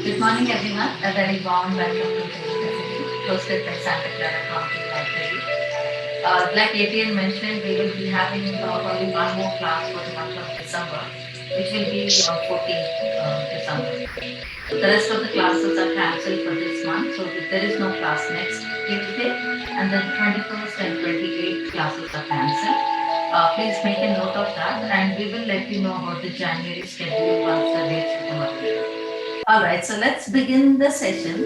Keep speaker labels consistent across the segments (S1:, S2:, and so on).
S1: Good morning, everyone. A very warm welcome to today's session, hosted by Santa Clara County Library. Like Adrian mentioned, we will be having only one more class for the month of December, which will be on 14th December. The rest of the classes are cancelled for this month, so there is no class next Tuesday, and then 21st and 28th classes are cancelled. Please make a note of that, and we will let you know about the January schedule once the dates become available. All right, so let's begin the session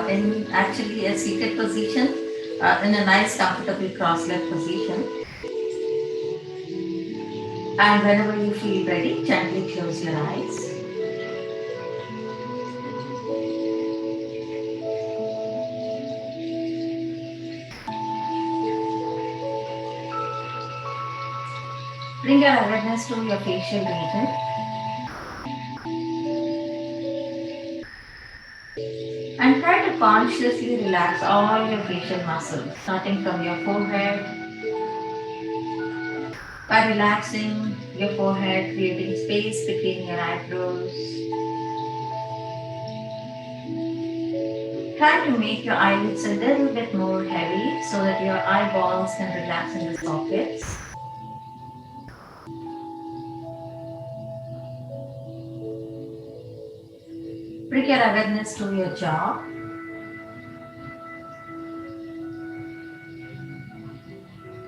S1: in actually a seated position, in a nice, comfortable cross-legged position. And whenever you feel ready, gently close your eyes. Bring your awareness to your facial region. And try to consciously relax all your facial muscles, starting from your forehead. By relaxing your forehead, creating space between your eyebrows. Try to make your eyelids a little bit more heavy so that your eyeballs can relax in the sockets. Bring your awareness to your jaw.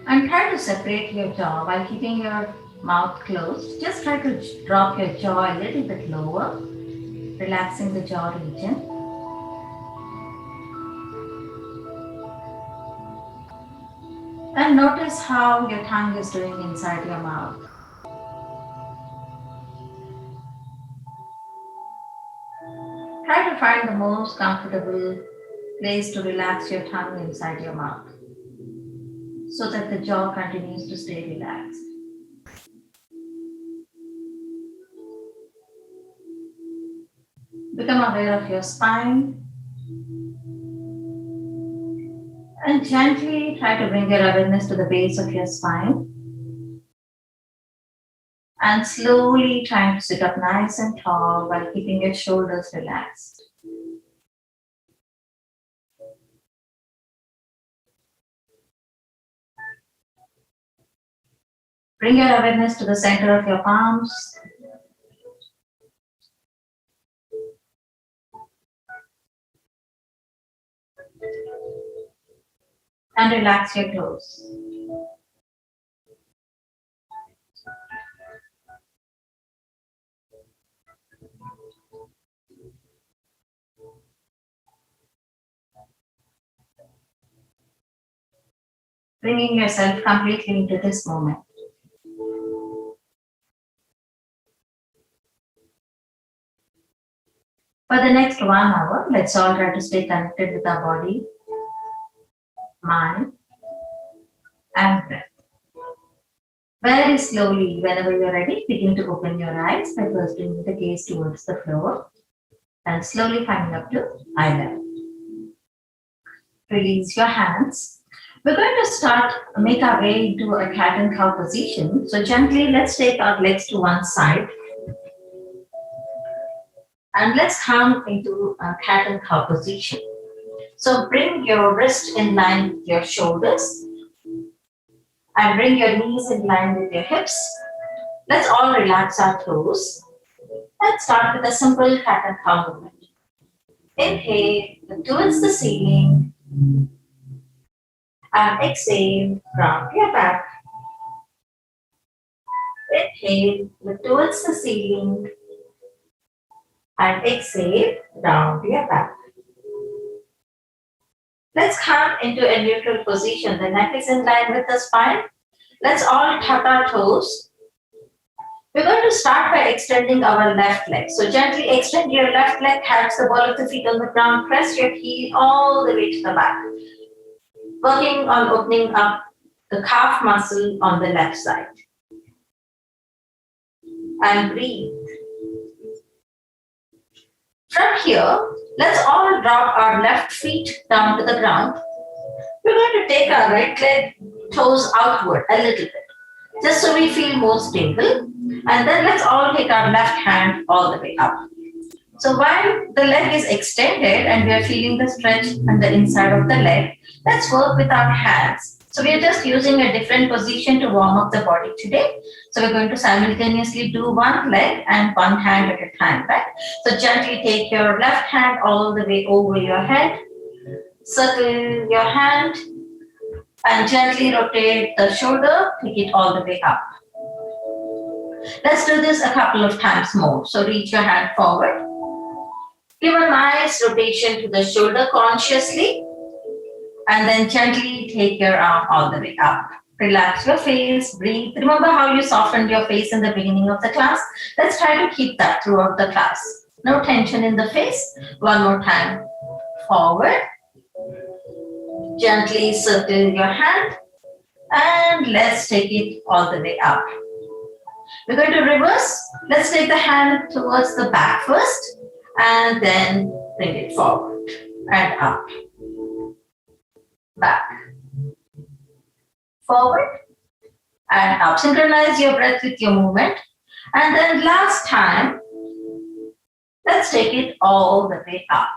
S1: And try to separate your jaw while keeping your mouth closed. Just try to drop your jaw a little bit lower, relaxing the jaw region. And notice how your tongue is doing inside your mouth. Try to find the most comfortable place to relax your tongue inside your mouth so that the jaw continues to stay relaxed. Become aware of your spine and gently try to bring your awareness to the base of your spine. And slowly trying to sit up nice and tall while keeping your shoulders relaxed. Bring your awareness to the center of your palms. And relax your toes. Bringing yourself completely into this moment. For the next 1 hour, let's all try to stay connected with our body, mind, and breath. Very slowly, whenever you're ready, begin to open your eyes by first bringing the gaze towards the floor and slowly coming up to eye level. Release your hands. We're going to make our way into a cat and cow position. So gently, let's take our legs to one side. And let's come into a cat and cow position. So bring your wrist in line with your shoulders. And bring your knees in line with your hips. Let's all relax our toes. Let's start with a simple cat and cow movement. Inhale, look towards the ceiling. And exhale, round your back. Inhale, look towards the ceiling. And exhale, round your back. Let's come into a neutral position. The neck is in line with the spine. Let's all tap our toes. We're going to start by extending our left leg. So gently extend your left leg, catch the ball of the feet on the ground, press your heel all the way to the back. Working on opening up the calf muscle on the left side. And breathe. From here, let's all drop our left feet down to the ground. We're going to take our right leg toes outward a little bit, just so we feel more stable. And then let's all take our left hand all the way up. So while the leg is extended and we are feeling the stretch on the inside of the leg, let's work with our hands. So we are just using a different position to warm up the body today. So we're going to simultaneously do one leg and one hand at a time, right? So gently take your left hand all the way over your head, circle your hand and gently rotate the shoulder, take it all the way up. Let's do this a couple of times more. So reach your hand forward. Give a nice rotation to the shoulder consciously and then gently take your arm all the way up. Relax your face, breathe. Remember how you softened your face in the beginning of the class? Let's try to keep that throughout the class. No tension in the face. One more time. Forward. Gently circle your hand and let's take it all the way up. We're going to reverse. Let's take the hand towards the back first and then bring it forward and up. Back. Forward and up. Synchronize your breath with your movement. And then last time, let's take it all the way up.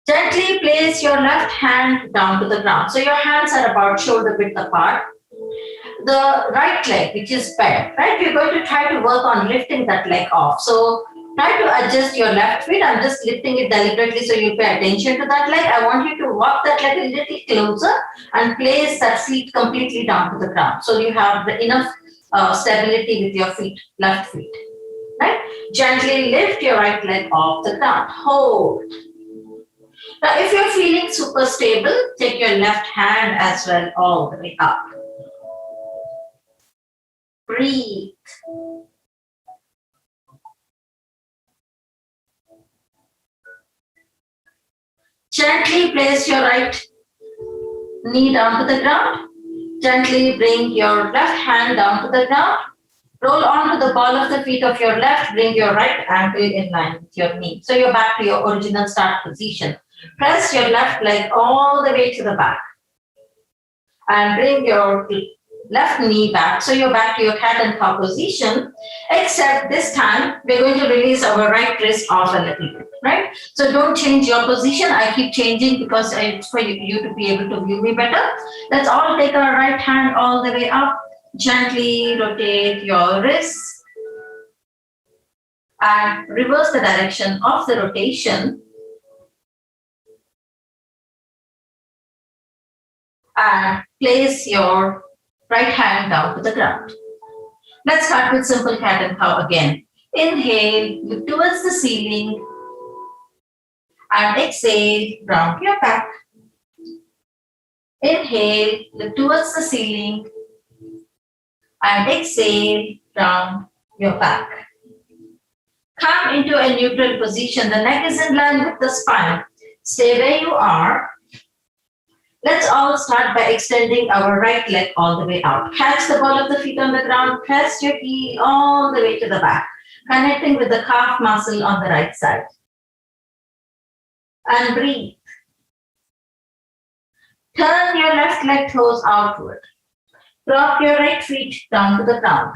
S1: Gently place your left hand down to the ground. So your hands are about shoulder width apart. The right leg, which is bent, right? We're going to try to work on lifting that leg off. So try to adjust your left foot. I'm just lifting it deliberately so you pay attention to that leg. I want you to walk that leg a little closer and place that feet completely down to the ground. So you have enough stability with your feet, left feet, right? Gently lift your right leg off the ground. Hold. Now, if you're feeling super stable, take your left hand as well all the way up. Breathe. Gently place your right knee down to the ground. Gently bring your left hand down to the ground. Roll onto the ball of the feet of your left. Bring your right ankle in line with your knee. So you're back to your original start position. Press your left leg all the way to the back. And bring your left knee back. So you're back to your cat and cow position. Except this time, we're going to release our right wrist off a little bit, right? So don't change your position. I keep changing because it's for you to be able to view me better. Let's all take our right hand all the way up. Gently rotate your wrists. And reverse the direction of the rotation. And place your right hand down to the ground. Let's start with simple cat and cow again. Inhale, look towards the ceiling. And exhale, round your back. Inhale, look towards the ceiling. And exhale, round your back. Come into a neutral position. The neck is in line with the spine. Stay where you are. Let's all start by extending our right leg all the way out. Catch the ball of the feet on the ground. Press your heel all the way to the back, connecting with the calf muscle on the right side. And breathe. Turn your left leg toes outward. Drop your right feet down to the ground.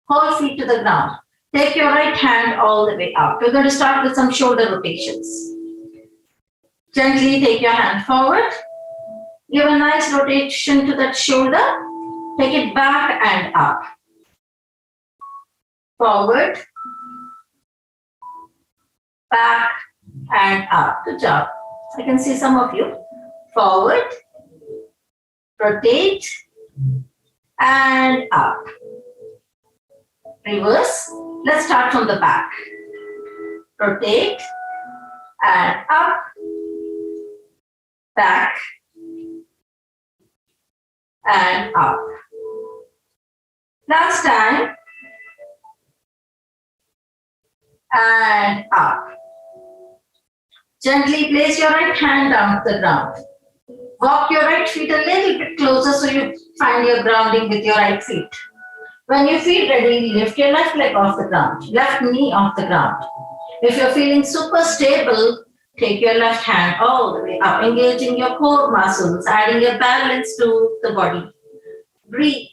S1: Hold feet to the ground. Take your right hand all the way out. We're going to start with some shoulder rotations. Gently take your hand forward. Give a nice rotation to that shoulder. Take it back and up. Forward. Back and up. Good job. I can see some of you. Forward. Rotate. And up. Reverse. Let's start from the back. Rotate. And up. Back. And up. Last time. And up. Gently place your right hand down to the ground. Walk your right feet a little bit closer so you find your grounding with your right feet. When you feel ready, lift your left leg off the ground, left knee off the ground. If you're feeling super stable, take your left hand all the way up, engaging your core muscles, adding your balance to the body. Breathe.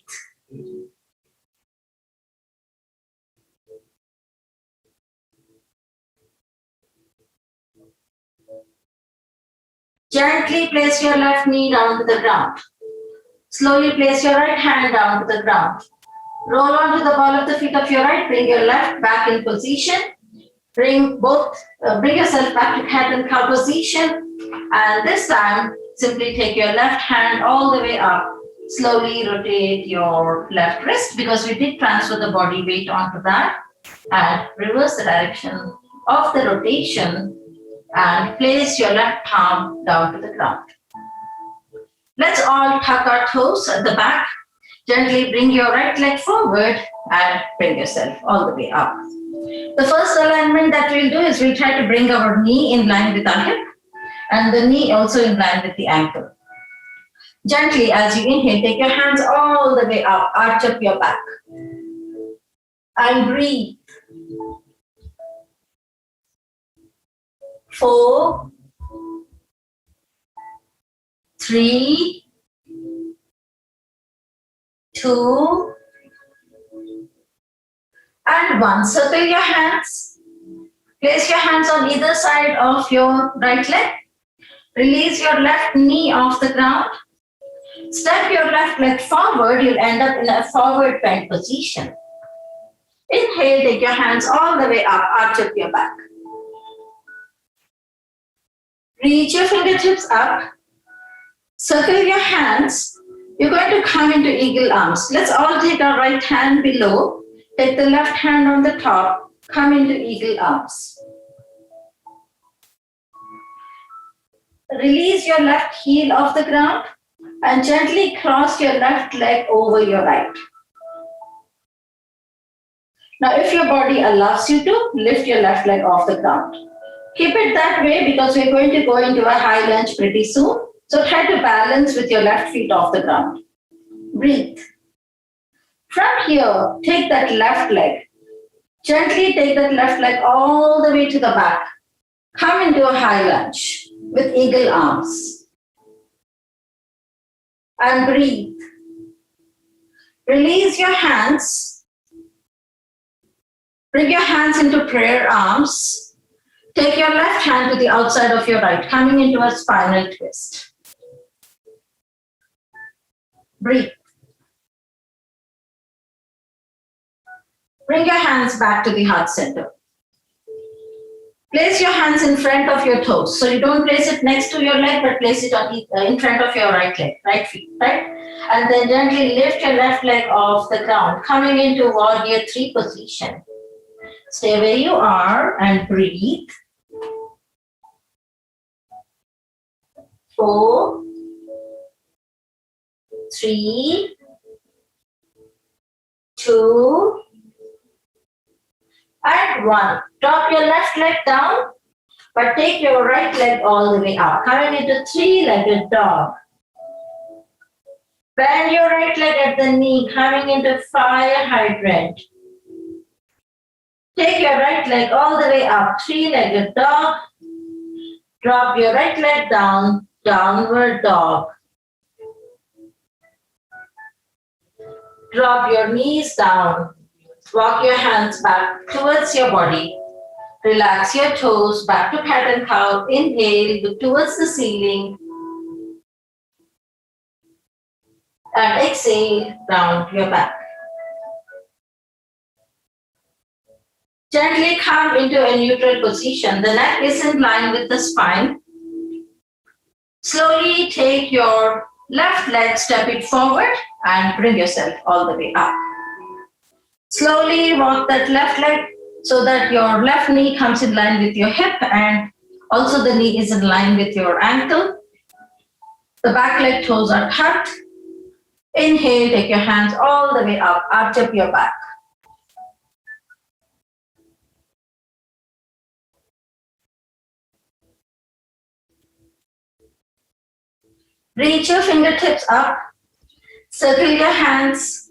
S1: Gently place your left knee down to the ground. Slowly place your right hand down to the ground. Roll onto the ball of the feet of your right. Bring your left back in position. Bring yourself back to cat and cow position. And this time, simply take your left hand all the way up. Slowly rotate your left wrist because we did transfer the body weight onto that. And reverse the direction of the rotation and place your left palm down to the ground. Let's all tuck our toes at the back. Gently bring your right leg forward and bring yourself all the way up. The first alignment that we'll do is we'll try to bring our knee in line with our hip and the knee also in line with the ankle. Gently, as you inhale, take your hands all the way up, arch up your back. And breathe. 4, 3, 2, and 1. Circle your hands. Place your hands on either side of your right leg. Release your left knee off the ground. Step your left leg forward. You'll end up in a forward bend position. Inhale, take your hands all the way up, arch up your back. Reach your fingertips up. Circle your hands. You're going to come into eagle arms. Let's all take our right hand below. Take the left hand on the top. Come into eagle arms. Release your left heel off the ground and gently cross your left leg over your right. Now, if your body allows you to, lift your left leg off the ground. Keep it that way because we're going to go into a high lunge pretty soon. So try to balance with your left feet off the ground. Breathe. From here, take that left leg. Gently take that left leg all the way to the back. Come into a high lunge with eagle arms. And breathe. Release your hands. Bring your hands into prayer arms. Take your left hand to the outside of your right, coming into a spinal twist. Breathe. Bring your hands back to the heart center. Place your hands in front of your toes. So you don't place it next to your leg, but place it on in front of your right leg, right feet, right? And then gently lift your left leg off the ground, coming into warrior 3 position. Stay where you are and breathe. 4, 3, 2, and 1. Drop your left leg down, but take your right leg all the way up. Coming into 3-legged dog. Bend your right leg at the knee, coming into fire hydrant. Take your right leg all the way up, 3-legged dog. Drop your right leg down, downward dog. Drop your knees down. Walk your hands back towards your body. Relax your toes back to cat and cow. Inhale, look towards the ceiling. And exhale, round your back. Gently come into a neutral position. The neck is in line with the spine. Slowly take your left leg, step it forward and bring yourself all the way up. Slowly walk that left leg so that your left knee comes in line with your hip and also the knee is in line with your ankle. The back leg toes are tucked. Inhale, take your hands all the way up, arch up your back. Reach your fingertips up, circle your hands,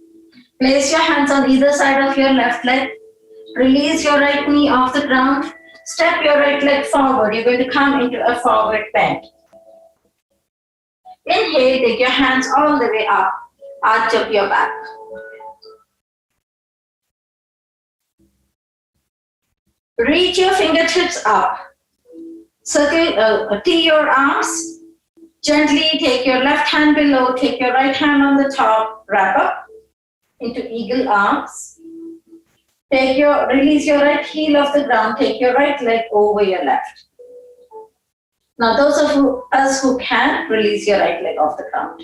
S1: place your hands on either side of your left leg, release your right knee off the ground, step your right leg forward. You're going to come into a forward bend. Inhale, take your hands all the way up, arch up your back. Reach your fingertips up, circle, tee your arms,
S2: Gently take your left hand below, take your right hand on the top, wrap up into eagle arms. Release your right heel off the ground, take your right leg over your left. Now those of us who can, release your right leg off the ground.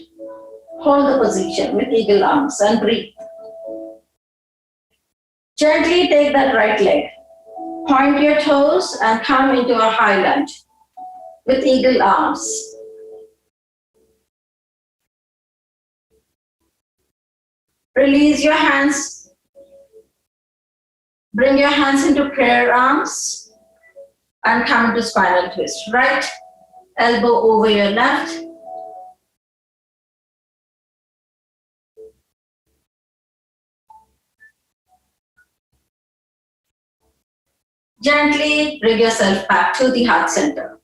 S2: Hold the position with eagle arms and breathe. Gently take that right leg. Point your toes and come into a high lunge with eagle arms. Release your hands. Bring your hands into prayer arms and come into spinal twist. Right elbow over your left. Gently bring yourself back to the heart center.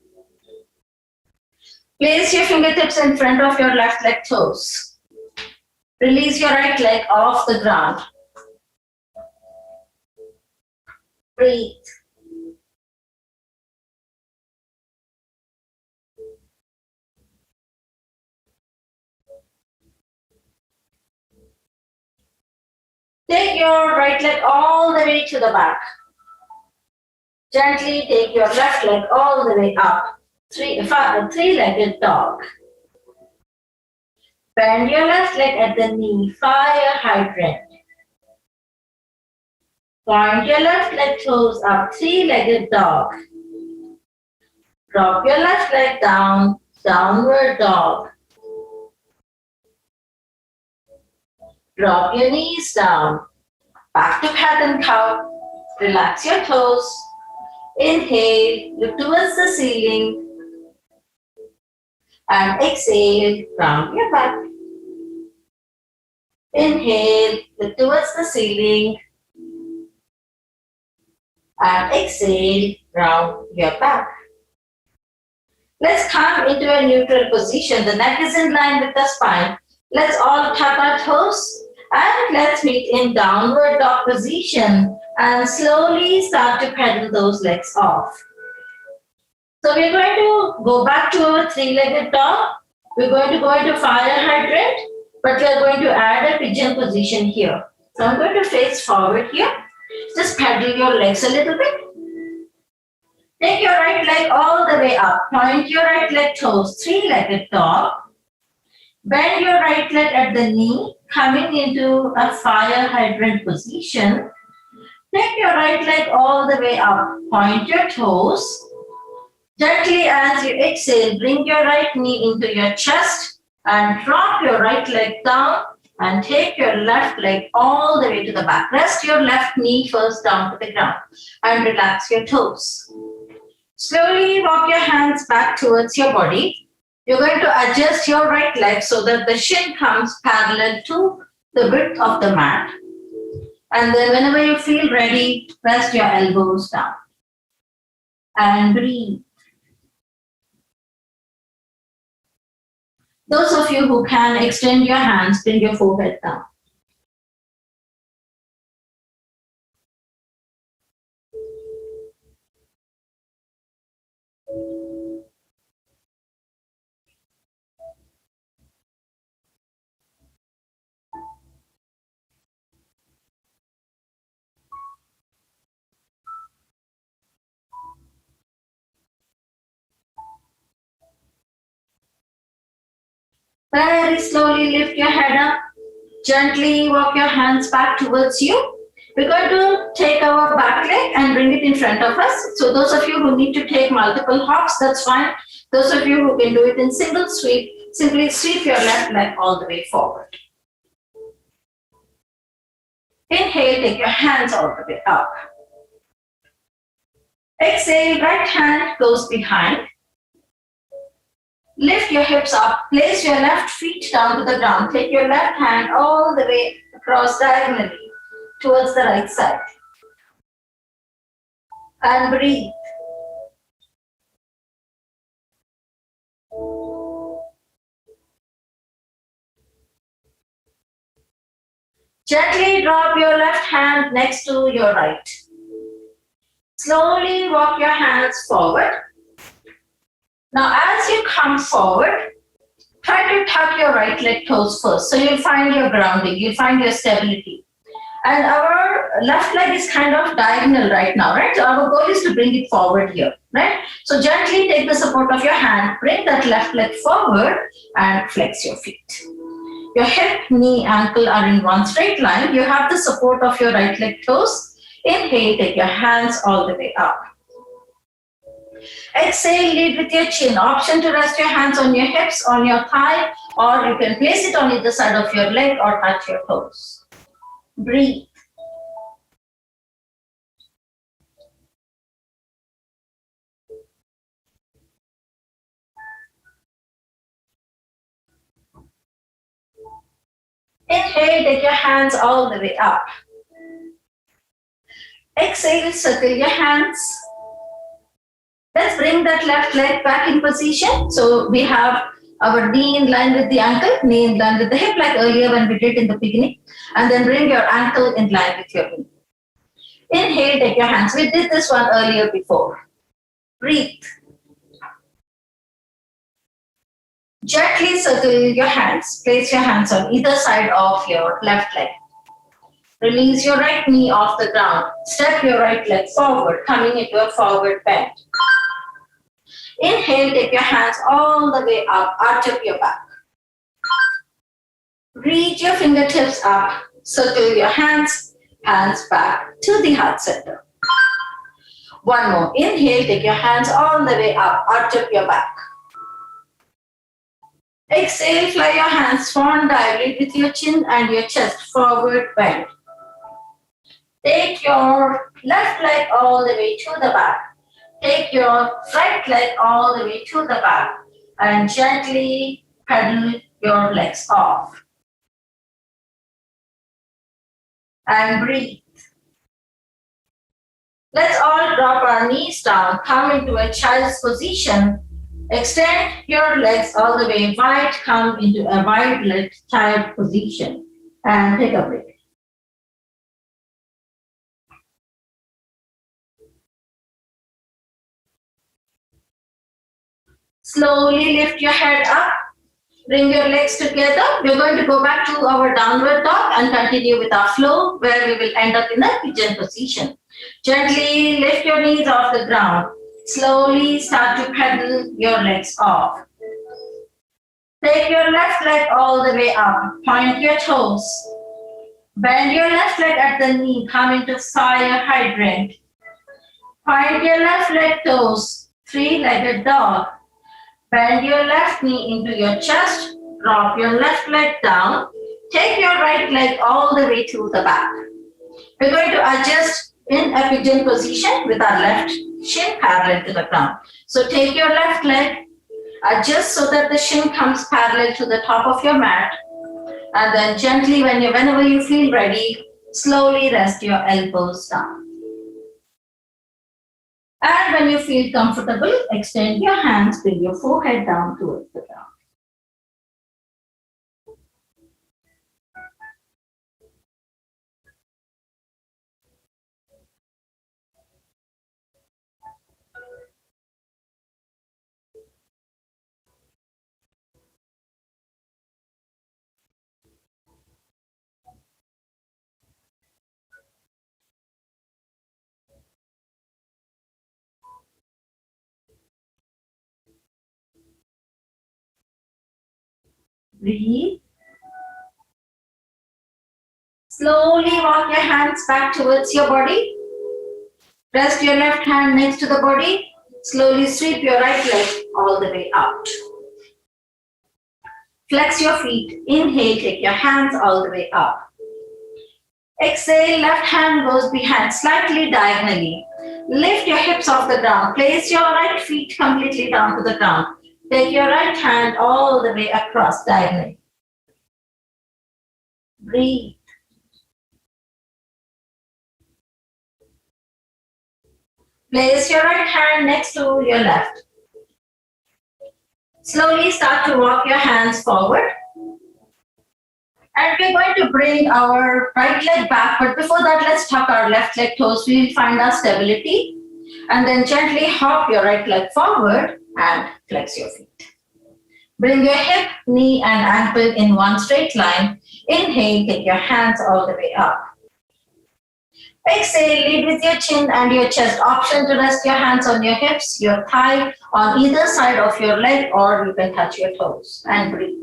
S2: Place your fingertips in front of your left leg toes. Release your right leg off the ground. Breathe. Take your right leg all the way to the back. Gently take your left leg all the way up. Three-legged dog. Bend your left leg at the knee, fire hydrant. Point your left leg toes up, three-legged dog. Drop your left leg down, downward dog. Drop your knees down. Back to cat and cow. Relax your toes. Inhale, look towards the ceiling. And exhale, round your back. Inhale, look towards the ceiling. And exhale, round your back. Let's come into a neutral position. The neck is in line with the spine. Let's all tap our toes and let's meet in downward dog position and slowly start to pedal those legs off. So we're going to go back to our three-legged dog. We're going to go into fire hydrant, but we are going to add a pigeon position here. So I'm going to face forward here. Just pedal your legs a little bit. Take your right leg all the way up. Point your right leg toes, three-legged dog. Bend your right leg at the knee, coming into a fire hydrant position. Take your right leg all the way up. Point your toes. Gently as you exhale, bring your right knee into your chest and drop your right leg down and take your left leg all the way to the back. Rest your left knee first down to the ground and relax your toes. Slowly walk your hands back towards your body. You're going to adjust your right leg so that the shin comes parallel to the width of the mat. And then whenever you feel ready, rest your elbows down. And breathe. Those of you who can, extend your hands, bring your forehead down. Very slowly lift your head up. Gently walk your hands back towards you. We're going to take our back leg and bring it in front of us. So those of you who need to take multiple hops, that's fine. Those of you who can do it in single sweep, simply sweep your left leg all the way forward. Inhale, take your hands all the way up. Exhale, right hand goes behind. Lift your hips up, place your left feet down to the ground. Take your left hand all the way across diagonally towards the right side. And breathe. Gently drop your left hand next to your right. Slowly walk your hands forward. Now as you come forward, Try to tuck your right leg toes first. So you'll find your grounding, you'll find your stability. And our left leg is kind of diagonal right now, right? So our goal is to bring it forward here, right? So gently take the support of your hand, bring that left leg forward and flex your feet. Your hip, knee, ankle are in one straight line. You have the support of your right leg toes. Inhale, take your hands all the way up. Exhale, lead with your chin. Option to rest your hands on your hips, on your thigh, or you can place it on either side of your leg or touch your toes. Breathe. Inhale, take your hands all the way up. Exhale, circle your hands. Let's bring that left leg back in position. So we have our knee in line with the ankle, knee in line with the hip, like earlier when we did in the beginning. And then bring your ankle in line with your knee. Inhale, take your hands. We did this one earlier before. Breathe. Gently circle your hands. Place your hands on either side of your left leg. Release your right knee off the ground. Step your right leg forward, coming into a forward bend. Inhale, take your hands all the way up, arch up your back. Reach your fingertips up, circle your hands back to the heart center. One more. Inhale, take your hands all the way up, arch up your back. Exhale, fly your hands swan dive, lead with your chin and your chest forward bend. Take your left leg all the way to the back. Take your right leg all the way to the back and gently pedal your legs off. And breathe. Let's all drop our knees down, come into a child's position. Extend your legs all the way wide, come into a wide leg child position and take a break. Slowly lift your head up, bring your legs together. We're going to go back to our downward dog and continue with our flow where we will end up in a pigeon position. Gently lift your knees off the ground. Slowly start to pedal your legs off. Take your left leg all the way up. Point your toes. Bend your left leg at the knee. Come into fire hydrant. Point your left leg toes. Three-legged dog. Bend your left knee into your chest. Drop your left leg down. Take your right leg all the way to the back. We're going to adjust in a pigeon position with our left shin parallel to the ground. So take your left leg, adjust so that the shin comes parallel to the top of your mat, and then gently, whenever you feel ready, slowly rest your elbows down. And when you feel comfortable, extend your hands, bring your forehead down towards the ground. Breathe. Slowly walk your hands back towards your body. Rest your left hand next to the body. Slowly sweep your right leg all the way out. Flex your feet. Inhale, take your hands all the way up. Exhale, left hand goes behind, slightly diagonally. Lift your hips off the ground. Place your right feet completely down to the ground. Take your right hand all the way across diagonally. Breathe. Place your right hand next to your left. Slowly start to walk your hands forward. And we're going to bring our right leg back, but before that, let's tuck our left leg toes. We'll find our stability. And then gently hop your right leg forward and flex your feet. Bring your hip, knee, and ankle in one straight line. Inhale, take your hands all the way up. Exhale, lead with your chin and your chest. Option to rest your hands on your hips, your thigh, on either side of your leg, or you can touch your toes and breathe.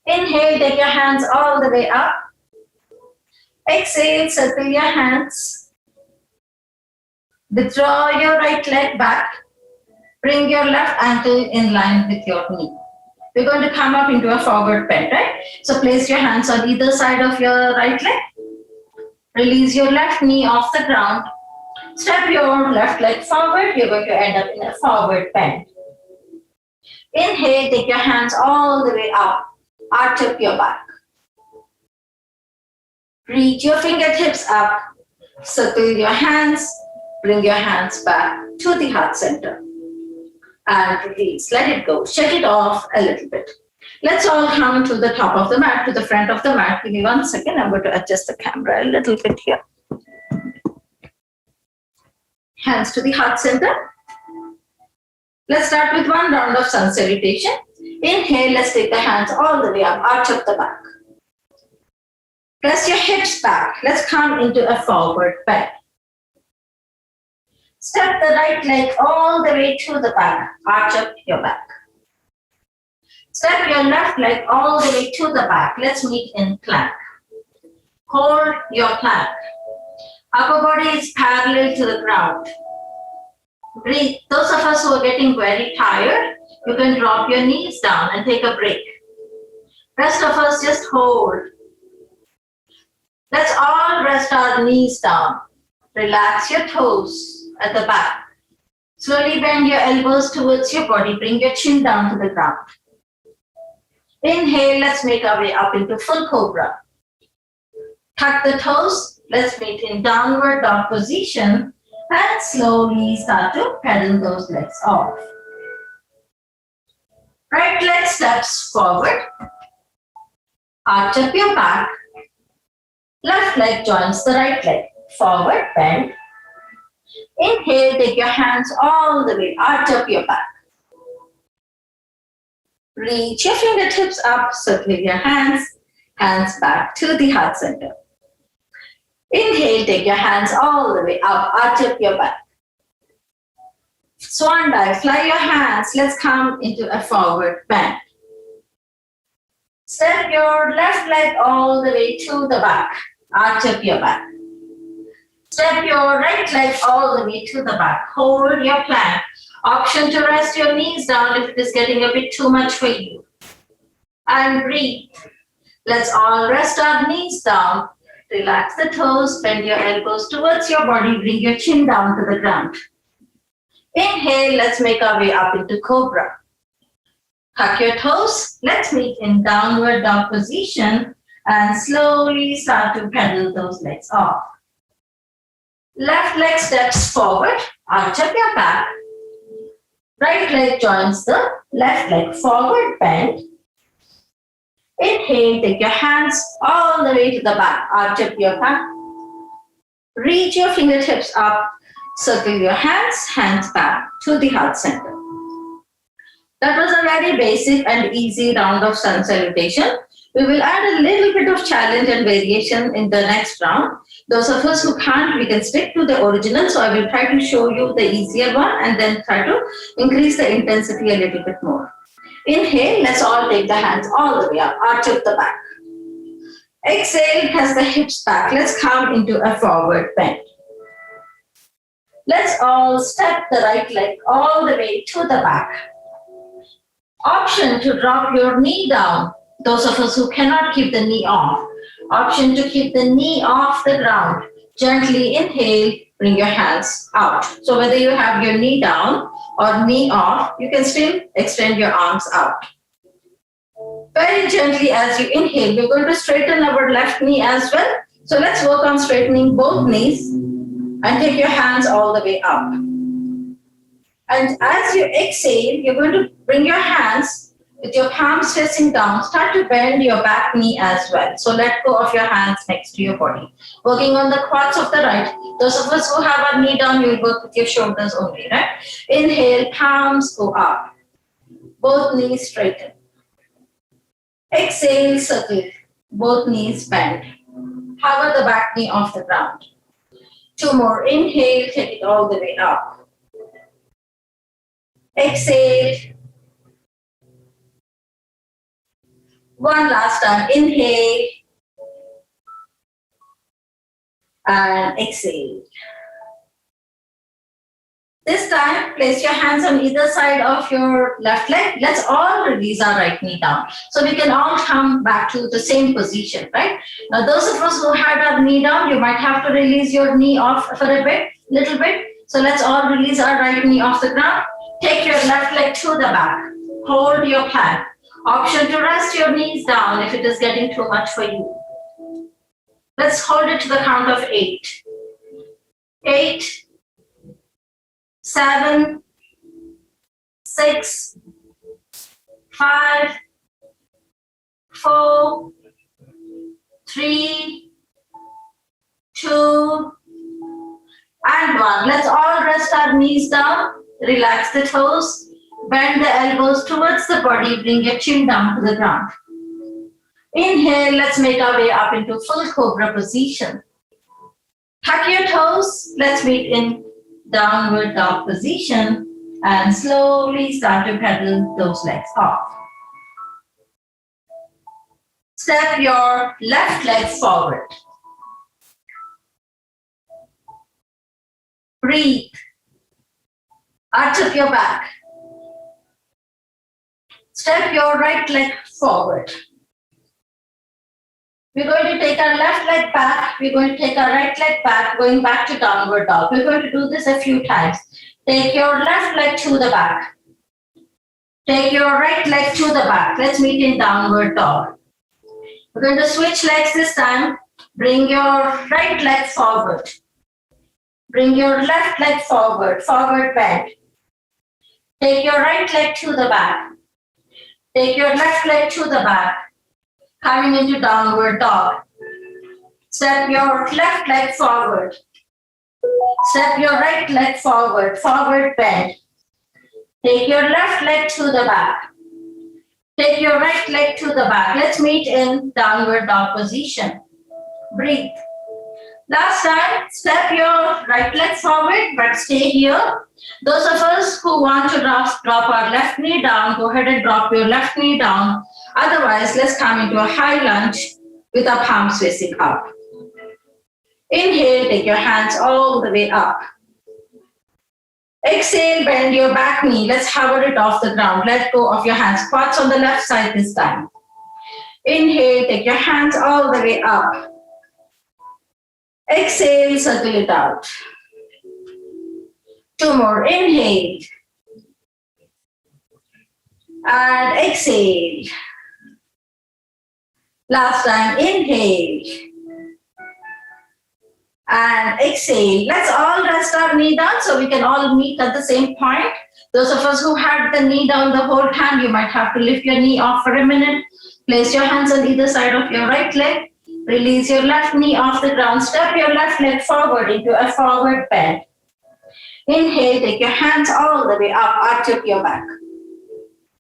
S2: Inhale, take your hands all the way up. Exhale, circle your hands. Withdraw your right leg back. Bring your left ankle in line with your knee. We're going to come up into a forward bend, right? So place your hands on either side of your right leg. Release your left knee off the ground. Step your left leg forward. You're going to end up in a forward bend. Inhale, take your hands all the way up. Arch up your back. Reach your fingertips up. Circle your hands. Bring your hands back to the heart center. And release. Let it go. Shake it off a little bit. Let's all come to the top of the mat, to the front of the mat. Give me 1 second. I'm going to adjust the camera a little bit here. Hands to the heart center. Let's start with one round of sun salutation. Inhale, let's take the hands all the way up, arch up the back. Press your hips back. Let's come into a forward bend. Step the right leg all the way to the back, arch up your back. Step your left leg all the way to the back. Let's meet in plank. Hold your plank. Upper body is parallel to the ground. Breathe. Those of us who are getting very tired, you can drop your knees down and take a break. Rest of us just hold. Let's all rest our knees down. Relax your toes at the back. Slowly bend your elbows towards your body. Bring your chin down to the ground. Inhale, let's make our way up into full cobra. Tuck the toes. Let's meet in downward dog position and slowly start to pedal those legs off. Right leg steps forward. Arch up your back. Left leg joins the right leg. Forward bend. Inhale, take your hands all the way. Arch up your back. Reach your fingertips up. Circle your hands. Hands back to the heart center. Inhale, take your hands all the way up. Arch up your back. Swan dive. Fly your hands. Let's come into a forward bend. Step your left leg all the way to the back. Arch up your back. Step your right leg all the way to the back. Hold your plank. Option to rest your knees down if it is getting a bit too much for you. And breathe. Let's all rest our knees down. Relax the toes. Bend your elbows towards your body. Bring your chin down to the ground. Inhale. Let's make our way up into cobra. Tuck your toes. Let's meet in downward dog position and slowly start to pedal those legs off. Left leg steps forward. Arch up your back. Right leg joins the left leg. Forward bend. Inhale, take your hands all the way to the back. Arch up your back. Reach your fingertips up. Circle your hands, hands back to the heart center. That was a very basic and easy round of sun salutation. We will add a little bit of challenge and variation in the next round. Those of us who can't, we can stick to the original. So I will try to show you the easier one and then try to increase the intensity a little bit more. Inhale, let's all take the hands all the way up, arch up the back. Exhale, press the hips back. Let's come into a forward bend. Let's all step the right leg all the way to the back. Option to drop your knee down. Those of us who cannot keep the knee off. Option to keep the knee off the ground. Gently inhale, bring your hands out. So whether you have your knee down or knee off, you can still extend your arms out. Very gently as you inhale, we're going to straighten our left knee as well. So let's work on straightening both knees and take your hands all the way up. And as you exhale, you're going to bring your hands With your palms facing down, start to bend your back knee as well. So let go of your hands next to your body. Working on the quads of the right. Those of us who have our knee down, you will work with your shoulders only, right? Inhale, palms go up. Both knees straighten. Exhale, circle. Both knees bend. Hover the back knee off the ground. Two more. Inhale, take it all the way up. Exhale. One last time. Inhale. And exhale. This time, place your hands on either side of your left leg. Let's all release our right knee down. So we can all come back to the same position, right? Now, those of us who had our knee down, you might have to release your knee off for a little bit. So let's all release our right knee off the ground. Take your left leg to the back. Hold your plank. Option to rest your knees down if it is getting too much for you. Let's hold it to the count of 8. 8, 7, 6, 5, 4, 3, 2, and 1. Let's all rest our knees down. Relax the toes. Bend the elbows towards the body. Bring your chin down to the ground. Inhale, let's make our way up into full cobra position. Tuck your toes. Let's meet in downward dog position and slowly start to pedal those legs off. Step your left leg forward. Breathe. Arch up your back. Step your right leg forward. We're going to take our left leg back. We're going to take our right leg back, going back to downward dog. We're going to do this a few times. Take your left leg to the back. Take your right leg to the back. Let's meet in downward dog. We're going to switch legs this time. Bring your right leg forward. Bring your left leg forward, forward bend. Take your right leg to the back. Take your left leg to the back. Coming into downward dog. Step your left leg forward. Step your right leg forward, forward bend. Take your left leg to the back. Take your right leg to the back. Let's meet in downward dog position. Breathe. Last time, step your right leg forward, but stay here. Those of us who want to drop our left knee down, go ahead and drop your left knee down. Otherwise, let's come into a high lunge with our palms facing up. Inhale, take your hands all the way up. Exhale, bend your back knee. Let's hover it off the ground. Let go of your hands. Quads on the left side this time. Inhale, take your hands all the way up. Exhale, circle it out. Two more. Inhale. And exhale. Last time. Inhale. And exhale. Let's all rest our knee down so we can all meet at the same point. Those of us who had the knee down the whole time, you might have to lift your knee off for a minute. Place your hands on either side of your right leg. Release your left knee off the ground. Step your left leg forward into a forward bend. Inhale, take your hands all the way up, arch up your back.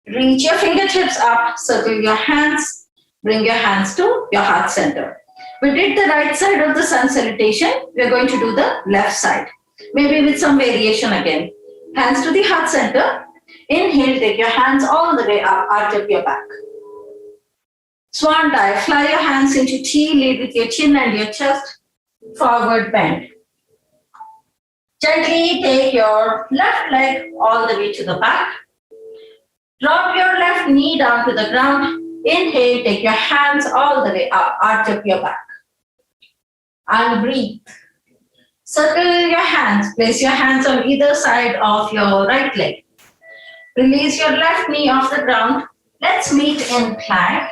S2: Reach your fingertips up, circle your hands, bring your hands to your heart center. We did the right side of the sun salutation. We're going to do the left side. Maybe with some variation again. Hands to the heart center. Inhale, take your hands all the way up, arch up your back. Swan dive, fly your hands into T, lead with your chin and your chest, forward bend. Gently take your left leg all the way to the back. Drop your left knee down to the ground. Inhale, take your hands all the way up, arch up your back. And breathe. Circle your hands, place your hands on either side of your right leg. Release your left knee off the ground. Let's meet in plank.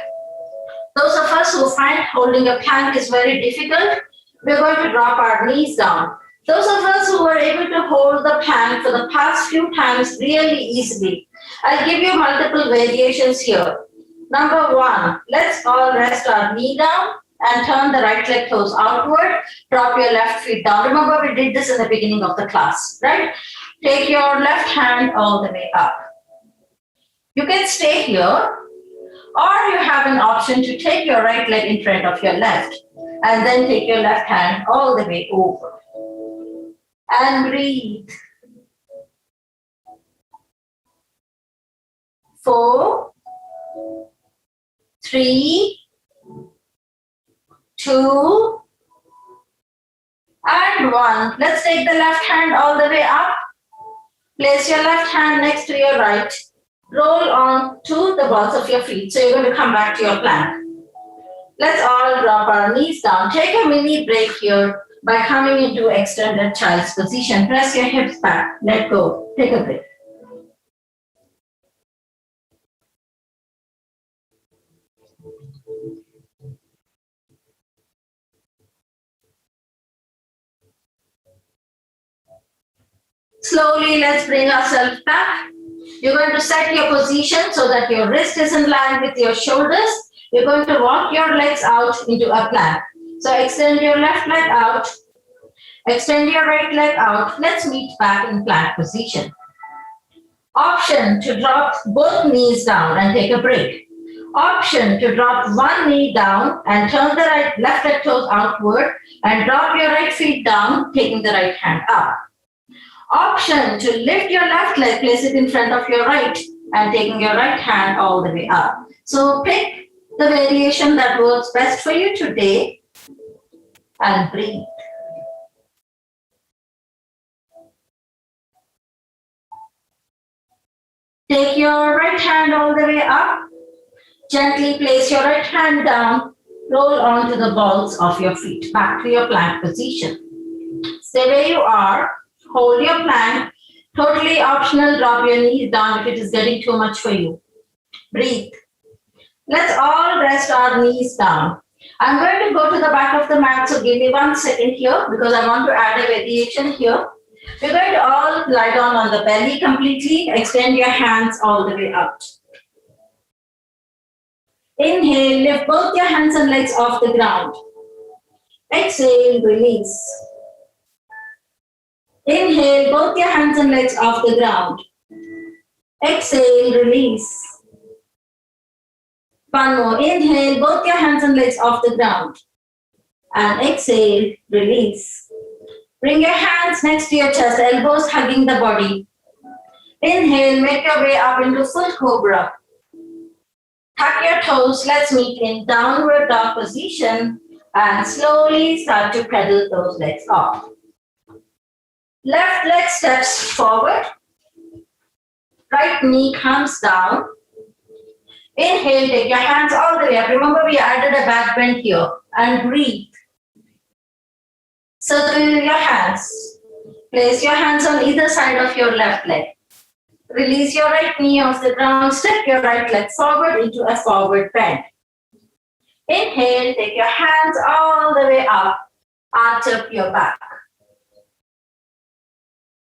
S2: Those of us who find holding a plank is very difficult, we're going to drop our knees down. Those of us who were able to hold the plank for the past few times really easily, I'll give you multiple variations here. Number one, let's all rest our knee down and turn the right leg toes outward. Drop your left feet down. Remember, we did this in the beginning of the class, right? Take your left hand all the way up. You can stay here, or you have an option to take your right leg in front of your left and then take your left hand all the way over. And breathe. 4, 3, 2, and 1. Let's take the left hand all the way up. Place your left hand next to your right. Roll on to the balls of your feet. So you're going to come back to your plank. Let's all drop our knees down. Take a mini break here by coming into extended child's position. Press your hips back. Let go. Take a break. Slowly, let's bring ourselves back. You're going to set your position so that your wrist is in line with your shoulders. You're going to walk your legs out into a plank. So extend your left leg out. Extend your right leg out. Let's meet back in plank position. Option to drop both knees down and take a break. Option to drop one knee down and turn the left leg toes outward and drop your right feet down, taking the right hand up. Option to lift your left leg, place it in front of your right and taking your right hand all the way up. So pick the variation that works best for you today and breathe. Take your right hand all the way up. Gently place your right hand down. Roll onto the balls of your feet. Back to your plank position. Stay where you are. Hold your plank. Totally optional. Drop your knees down if it is getting too much for you. Breathe. Let's all rest our knees down. I'm going to go to the back of the mat, so give me 1 second here because I want to add a variation here. We're going to all lie down on the belly completely. Extend your hands all the way out. Inhale, lift both your hands and legs off the ground. Exhale, release. Inhale, both your hands and legs off the ground. Exhale, release. One more. Inhale, both your hands and legs off the ground. And exhale, release. Bring your hands next to your chest, elbows hugging the body. Inhale, make your way up into full cobra. Tuck your toes. Let's meet in downward dog position and slowly start to pedal those legs off. Left leg steps forward. Right knee comes down. Inhale, take your hands all the way up. Remember, we added a back bend here. And breathe. Circle your hands. Place your hands on either side of your left leg. Release your right knee off the ground. Step your right leg forward into a forward bend. Inhale, take your hands all the way up. Arch up your back.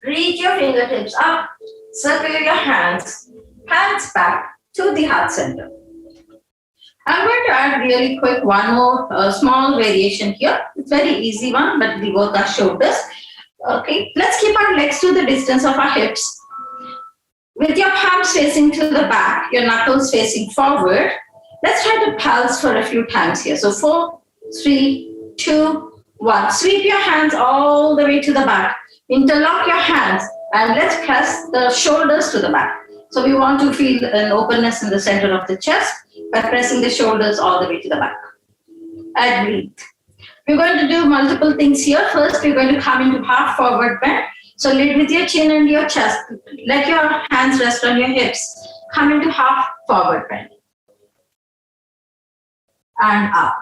S2: Reach your fingertips up. Circle your hands. Hands back to the heart center. I'm going to add really quick one more small variation here. It's very easy one, but we work our shoulders. Okay, let's keep our legs to the distance of our hips. With your palms facing to the back, your knuckles facing forward, let's try to pulse for a few times here. So 4, 3, 2, 1. Sweep your hands all the way to the back. Interlock your hands and let's press the shoulders to the back. So we want to feel an openness in the center of the chest by pressing the shoulders all the way to the back. And breathe. We're going to do multiple things here. First, we're going to come into half forward bend. So lead with your chin and your chest. Let your hands rest on your hips. Come into half forward bend. And up.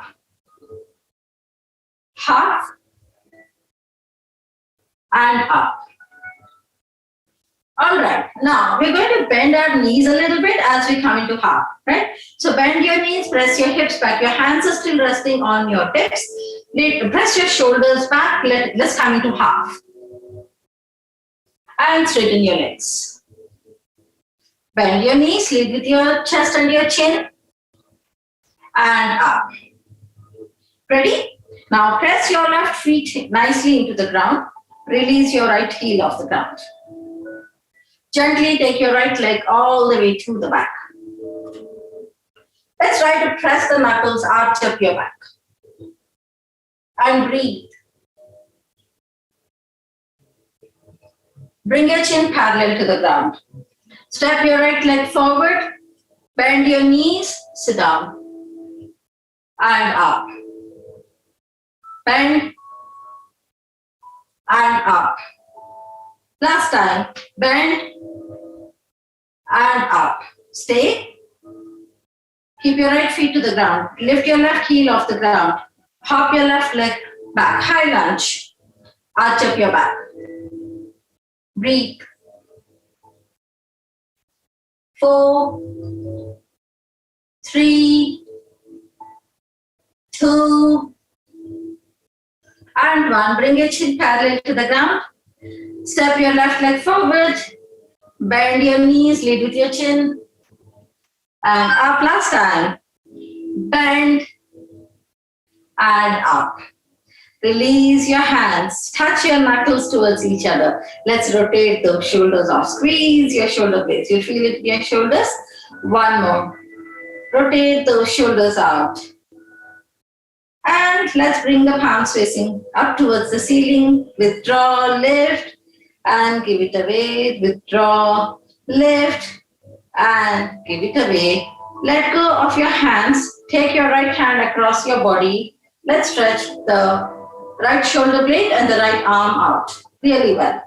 S2: Half. And up. All right, now we're going to bend our knees a little bit as we come into half, right? So bend your knees, press your hips back. Your hands are still resting on your hips. Press your shoulders back. Let's come into half. And straighten your legs. Bend your knees, lead with your chest and your chin. And up. Ready? Now press your left feet nicely into the ground. Release your right heel off the ground. Gently take your right leg all the way to the back. Let's try to press the knuckles, arch up your back. And breathe. Bring your chin parallel to the ground. Step your right leg forward. Bend your knees, sit down. And up. Bend and up. Last time, bend and up. Stay. Keep your right feet to the ground. Lift your left heel off the ground. Hop your left leg back. High lunge. Arch up your back. Breathe. 4, 3, 2, and 1. Bring your chin parallel to the ground. Step your left leg forward. Bend your knees, lead with your chin. And up last time. Bend and up. Release your hands. Touch your knuckles towards each other. Let's rotate the shoulders off. Squeeze your shoulder blades. You feel it in your shoulders? One more. Rotate those shoulders out. And let's bring the palms facing up towards the ceiling. Withdraw, lift, and give it away. Withdraw, lift, and give it away. Let go of your hands. Take your right hand across your body. Let's stretch the right shoulder blade and the right arm out really well.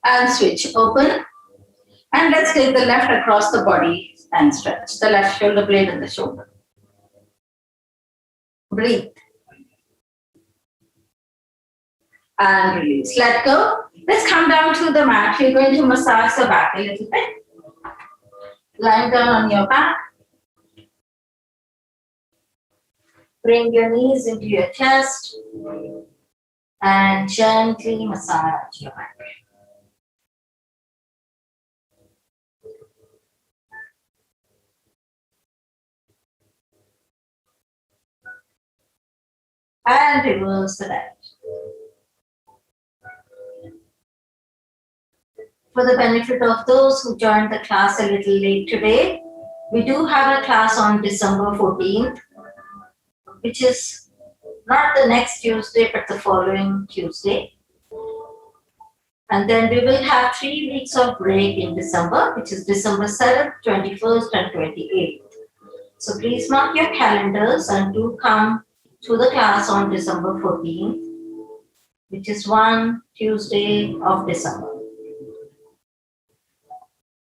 S2: And switch open. And let's take the left across the body and stretch the left shoulder blade and the shoulder. Breathe. And release. Let go. Let's come down to the mat. You're going to massage the back a little bit. Lying down on your back. Bring your knees into your chest and gently massage your back. And reverse the left. For the benefit of those who joined the class a little late today, we do have a class on December 14th, which is not the next Tuesday, but the following Tuesday. And then we will have 3 weeks of break in December, which is December 7th, 21st, and 28th. So please mark your calendars and do come to the class on December 14th, which is one Tuesday of December.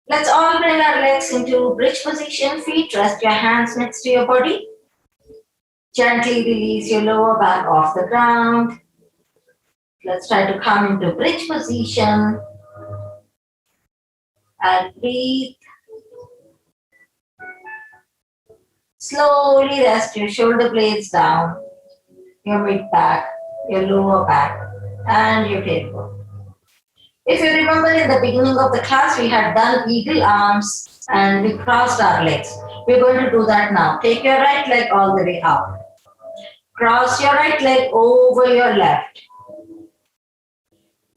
S2: Let's all bring our legs into bridge position. Feet rest your hands next to your body. Gently release your lower back off the ground. Let's try to come into bridge position. And breathe. Slowly rest your shoulder blades down, your mid back, your lower back, and your tailbone. If you remember in the beginning of the class, we had done eagle arms and we crossed our legs. We're going to do that now. Take your right leg all the way up. Cross your right leg over your left.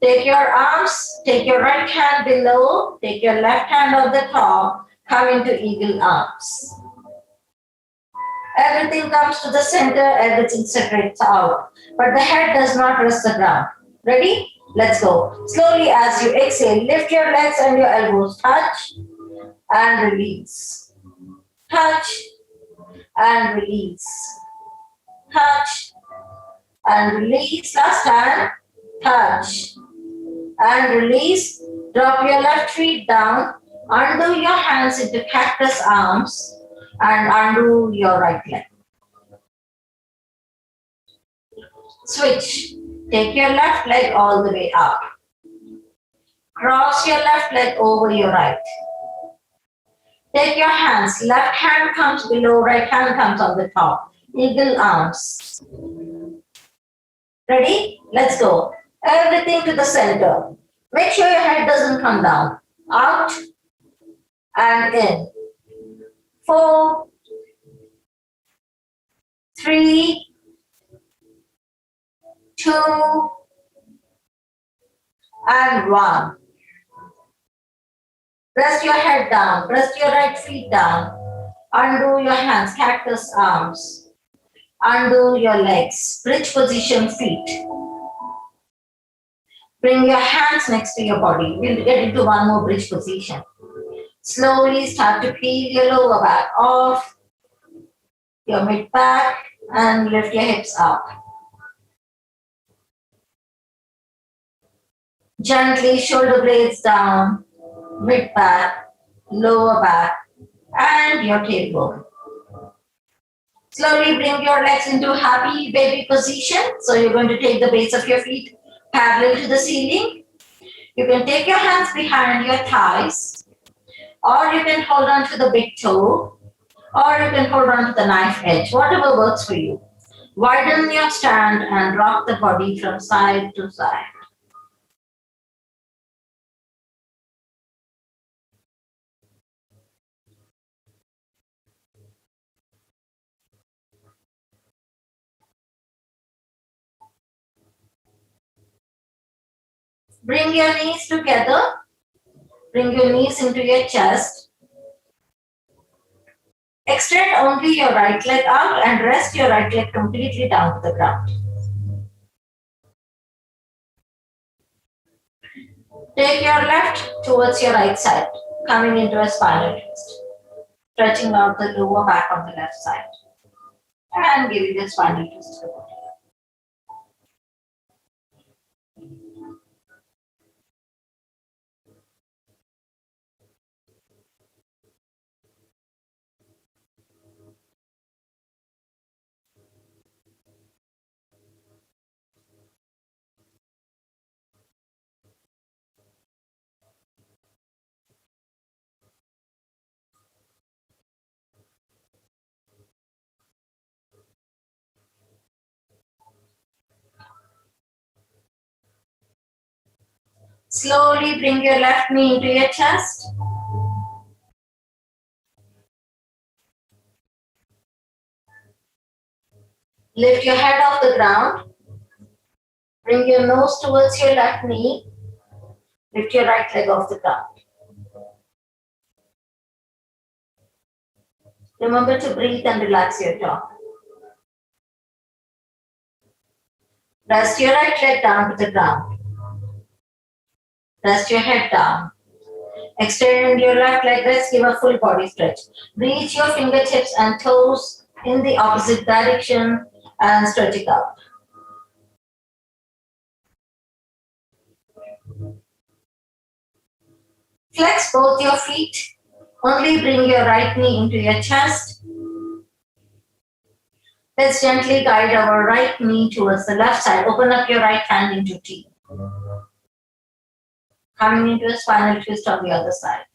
S2: Take your arms, take your right hand below, take your left hand on the top, come into eagle arms. Everything comes to the center, everything separates out. But the head does not rest the ground. Ready? Let's go. Slowly as you exhale, lift your legs and your elbows. Touch and release. Touch and release. Touch and release. Last time. Touch and release. Drop your left feet down. Undo your hands into cactus arms and undo your right leg. Switch. Take your left leg all the way up. Cross your left leg over your right. Take your hands. Left hand comes below, right hand comes on the top. Eagle arms. Ready? Let's go. Everything to the center. Make sure your head doesn't come down. Out and in. 4, 3, 2, and 1. Rest your head down. Rest your right feet down. Undo your hands, cactus arms. Undo your legs. Bridge position feet. Bring your hands next to your body. We'll get into one more bridge position. Slowly start to peel your lower back off, your mid back, and lift your hips up. Gently shoulder blades down, mid back, lower back, and your tailbone. Slowly bring your legs into happy baby position. So you're going to take the base of your feet parallel to the ceiling. You can take your hands behind your thighs, or you can hold on to the big toe, or you can hold on to the knife edge, whatever works for you. Widen your stand and rock the body from side to side. Bring your knees together. Bring your knees into your chest. Extend only your right leg out and rest your right leg completely down to the ground. Take your left towards your right side, coming into a spinal twist. Stretching out the lower back on the left side. And giving the spinal twist to the body. Slowly bring your left knee into your chest. Lift your head off the ground. Bring your nose towards your left knee. Lift your right leg off the ground. Remember to breathe and relax your jaw. Rest your right leg down to the ground. Rest your head down. Extend your left leg. Let's give a full body stretch. Reach your fingertips and toes in the opposite direction and stretch it out. Flex both your feet. Only bring your right knee into your chest. Let's gently guide our right knee towards the left side. Open up your right hand into T. Coming into a spinal twist on the other side.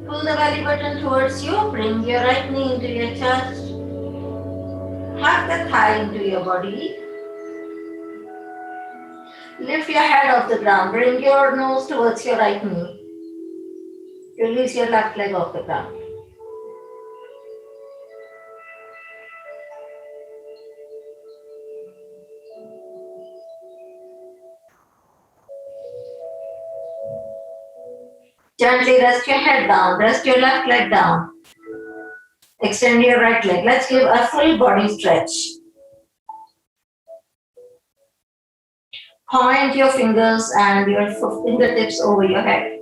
S2: Pull the belly button towards you. Bring your right knee into your chest. Hug the thigh into your body. Lift your head off the ground. Bring your nose towards your right knee. Release your left leg off the ground. Gently rest your head down. Rest your left leg down. Extend your right leg. Let's give a full body stretch. Point your fingers and your fingertips over your head.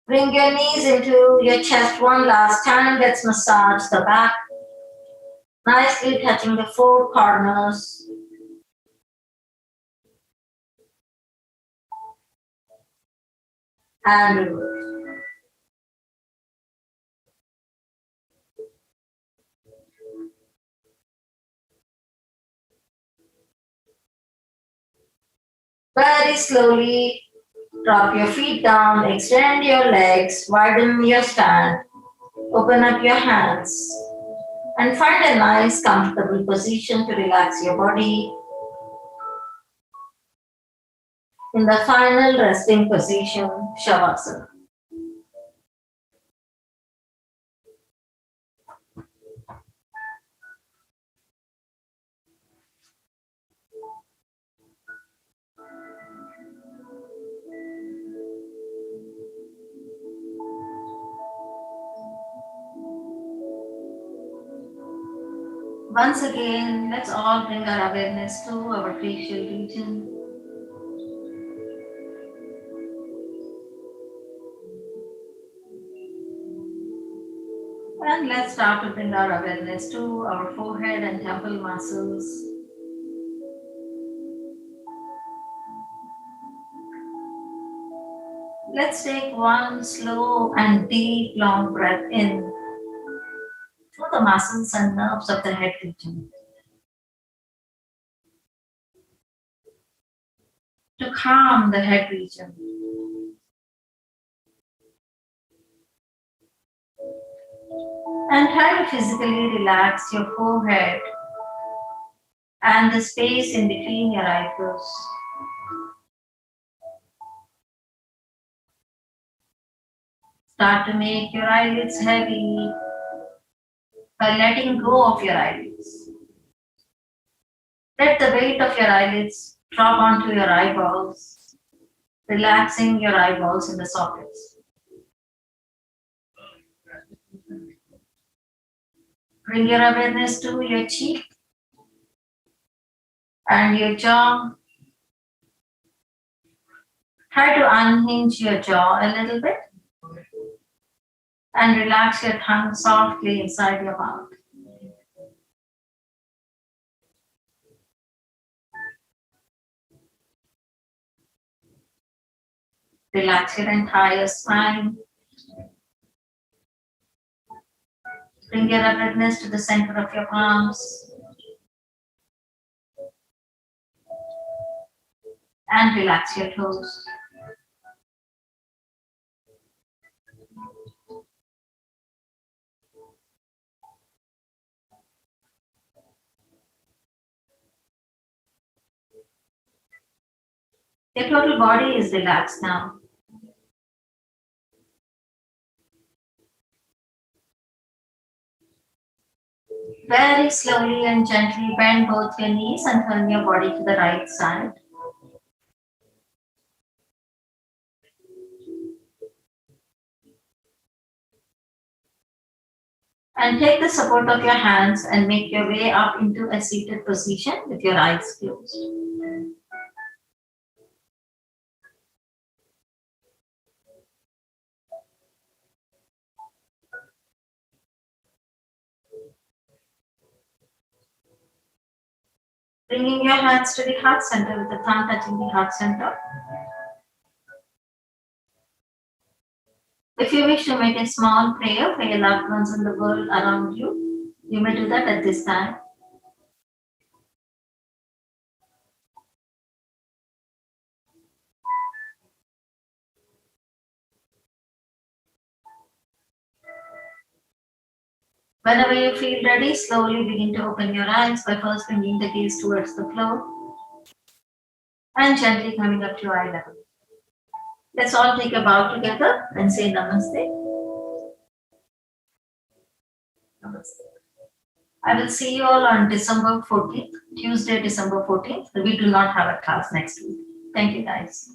S2: Bring your knees into your chest one last time. Let's massage the back, nicely touching the four corners. And reverse. Very slowly drop your feet down, extend your legs, widen your stand, open up your hands, and find a nice comfortable position to relax your body. In the final resting position, Shavasana. Once again, let's all bring our awareness to our facial region. And let's start to bring our awareness to our forehead and temple muscles. Let's take one slow and deep, long breath in through the muscles and nerves of the head region to calm the head region. And try to physically relax your forehead and the space in between your eyebrows. Start to make your eyelids heavy by letting go of your eyelids. Let the weight of your eyelids drop onto your eyeballs, relaxing your eyeballs in the sockets. Bring your awareness to your cheek and your jaw. Try to unhinge your jaw a little bit and relax your tongue softly inside your mouth. Relax your entire spine. Bring your awareness to the center of your palms and relax your toes. Your total body is relaxed now. Very slowly and gently bend both your knees and turn your body to the right side. And take the support of your hands and make your way up into a seated position with your eyes closed. Bringing your hands to the heart center with the thumb touching the heart center. If you wish to make a small prayer for your loved ones in the world around you, you may do that at this time. Whenever you feel ready, slowly begin to open your eyes by first bringing the gaze towards the floor and gently coming up to eye level. Let's all take a bow together and say Namaste. Namaste. I will see you all on December 14th, Tuesday, December 14th. We do not have a class next week. Thank you, guys.